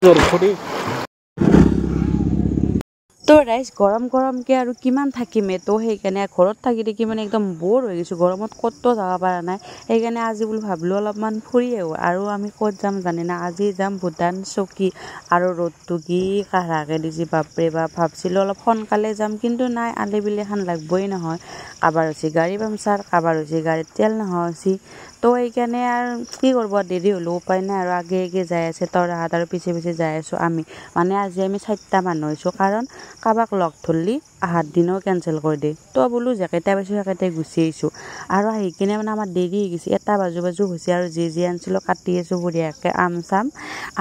তো ৰাইজ গৰম গৰমকে আৰু কিমান থাকিমে তো সেইকাৰণে ঘৰত থাকি থাকি মানে একদম বৰ হৈ গৈছোঁ গৰমত ক'তো যাব পৰা নাই সেইকাৰণে আজি বোলো ভাবিলোঁ অলপমান ফুৰি আহোঁ আৰু আমি ক'ত যাম জানে না আজি যাম ভূটান চকী আৰু ৰ'দটো কি কাঢ়াকৈ দিছে বাপৰে বাপ ভাবছিলোঁ অলপ সোনকালে যাম কিন্তু নাই আলি বিলি এখন লাগবই নহয় কাৰোবাৰ হৈছে গাড়ী পামচাৰ কাৰোবাৰ হৈছে গাড়ীত তেল নোহোৱা হৈছে তো সেইকাৰণে আৰু কি কৰিব দেৰি হ'লেও উপায় নাই আৰু আগে আগে যাই আছে তৰাহাত আৰু পিছে পিছে যাই আছোঁ আমি মানে আজি আমি 4টা মানুহ হৈছোঁ কাৰণ কাৰোবাক লগ ধৰলি আহাৰ দিনো কেঞ্চেল কৰি দিয়ে তো বোলো যেকেইটা পাইছোঁ সেইকেইটাই গুচি আহিছোঁ আৰু আহি কিনে মানে আমাৰ দেৰি হৈ গৈছে 1 বাজু হৈছে আৰু যি আনিছিলোঁ কাটি আছোঁ বঢ়িয়াকৈ আম চাম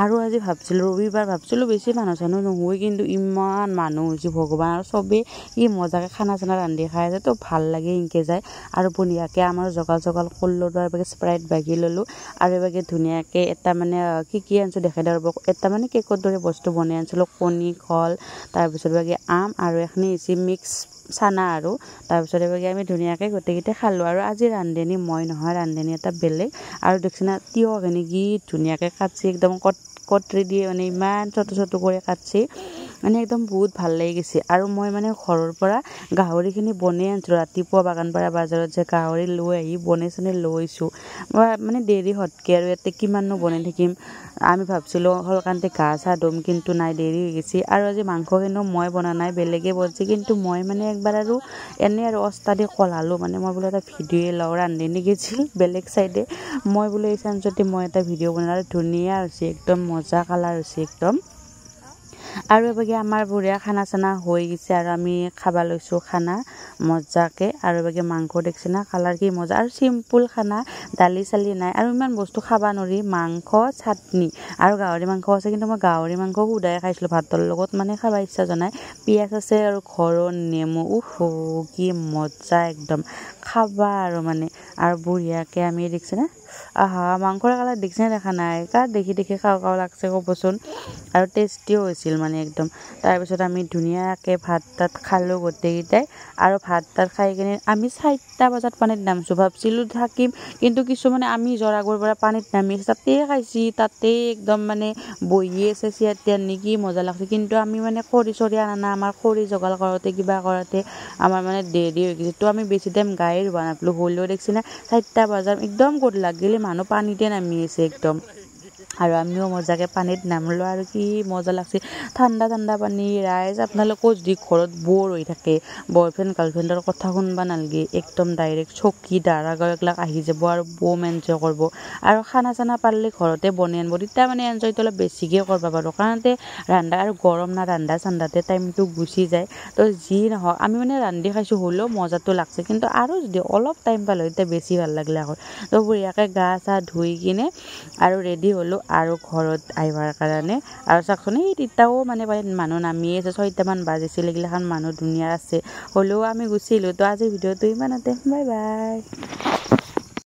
আৰু আজি ভাবছিলোঁ ৰবিবাৰ ভাবছিলোঁ বেছি মানুহ চানুহ নহয় কিন্তু ইমান মানুহ হৈছে ভগৱান আৰু চবেই ই মজাকৈ খানা চানা ৰান্ধি খাই আছে তো ভাল লাগে ইনকে যায় আৰু বঢ়িয়াকৈ আমাৰ জগাল কৰিলোঁ আৰু এবাৰ স্প্ৰাইট বাগি ল'লোঁ আৰু এবাৰ ধুনীয়াকৈ এটা মানে কি আনিছোঁ দেখাই দিব এটা মানে কেকৰ দৰে বস্তু বনাই আনিছিলোঁ কণী কল তাৰপিছত বাকী আম আৰু এখিনি হৈছে মিক্স চানা আৰু তাৰপিছত এবাৰ আমি ধুনীয়াকৈ গোটেইকেইটা খালোঁ আৰু আজি ৰান্ধনি মই নহয় ৰান্ধনি এটা বেলেগ আৰু দেখছিনা তিয়হখিনি কি ধুনীয়াকৈ কাটছি একদম কটৰি দিয়ে মানে ইমান ছোট কৰি কাটছি মানে একদম বহুত ভাল লাগি গৈছে আৰু মই মানে ঘৰৰ পৰা গাহৰিখিনি বনাই আনিছিলোঁ ৰাতিপুৱা বাগানপাৰা বাজাৰত যে গাহৰি লৈ আহি বনাই চনাই লৈছোঁ মানে দেৰি হতকৈ আৰু ইয়াতে কিমাননো বনাই থাকিম আমি ভাবছিলোঁ সলকান্তে গা চা ধুম কিন্তু নাই দেৰি হৈ গৈছে আৰু আজি মাংসখিনিও মই বনা নাই বেলেগে বনছি কিন্তু মই মানে একবাৰ আৰু এনেই আৰু অস্তাদি কলালোঁ মানে মই বোলো এটা ভিডিঅ'য়ে লওঁ ৰান্ধনি গৈছিল বেলেগ চাইডে মই বোলো এই চান্সতে মই এটা ভিডিঅ' বনালোঁ ধুনীয়া হৈছে একদম মজা কালাৰ হৈছে একদম আৰু এবাগে আমাৰ বঢ়িয়া খানা চানা হৈ গৈছে আৰু আমি খাব লৈছোঁ খানা মজাকৈ আৰু এবাগে মাংস দেখছি না কালাৰ কি মজা আৰু চিম্পুল খানা দালি চালি নাই আৰু ইমান বস্তু খাব নোৱাৰি মাংস চাটনি আৰু গাহৰি মাংস আছে কিন্তু মই গাহৰি মাংস সুদাই খাইছিলোঁ ভাতৰ লগত মানে খাব ইচ্ছা জনাই পিঁয়াজ আছে আৰু ঘৰৰ নেমু কি মজা একদম খাবা আৰু মানে আৰু বঢ়িয়াকৈ আমি দেখছি না মাংসৰ কালাৰ দেখছি দেখা নাই কাৰ দেখি খাওঁ লাগছে ক'বচোন আৰু টেষ্টিও হৈছিল মানে একদম তাৰপিছত আমি ধুনীয়াকৈ ভাত তাত খালোঁ গোটেইকেইটাই আৰু ভাত তাত খাই কিনে আমি 4টা বজাত পানীত নামছোঁ ভাবছিলোঁ থাকিম কিন্তু কিছুমানে আমি জৰাগৰ পৰা পানীত নামি তাতেই খাইছি তাতেই একদম মানে বহি আছে চিয়াৰ নেকি মজা লাগছে কিন্তু আমি মানে খৰি চৰি আনা আমাৰ খৰি জগাল কৰোঁতে কিবা কৰোঁতে আমাৰ মানে দেৰি হৈ গৈছে তো আমি বেছি টাইম গায়ে ৰুবা নাপালোঁ হ'লেও দেখছি না 4টা বজাত একদম গধ লাগিলে মানুহ পানীতে নামি আছে একদম আৰু আমিও মজাকৈ পানীত নামিলোঁ আৰু কি মজা লাগছে ঠাণ্ডা পানী ৰাইজ আপোনালোকেও যদি ঘৰত বৰ হৈ থাকে বয়ফ্ৰেণ্ড গাৰ্লফ্ৰেণ্ডৰ কথা শুনবা নালগে একদম ডাইৰেক্ট চকী দাৰাগাঁও এইবিলাক আহি যাব আৰু বম এনজয় কৰিব আৰু খানা চানা পাৰিলে ঘৰতে বনাই আনিব তেতিয়া মানে এনজয়টো অলপ বেছিকৈ কৰিব পাৰোঁ কাৰণতে ৰান্ধা আৰু গৰম না ৰান্ধা চান্ধাতে টাইমটো গুচি যায় তো যি নহওক আমি মানে ৰান্ধি খাইছোঁ হ'লেও মজাটো লাগছে কিন্তু আৰু যদি অলপ টাইম পালোঁ তেতিয়া বেছি ভাল লাগিলে আকৌ তো বঢ়িয়াকৈ গা চা ধুই কিনে আৰু ৰেডি হ'লোঁ আৰু ঘৰত আহিবৰ কাৰণে আৰু চাওকচোন এই তিতাও মানে মানুহ নামিয়ে আছে 6টামান বাজিছিল এইগিলাখান মানুহ ধুনীয়া আছে হ'লেও আমি গুচি আহিলোঁ তো আজিৰ ভিডিঅ'টো ইমানতে বাই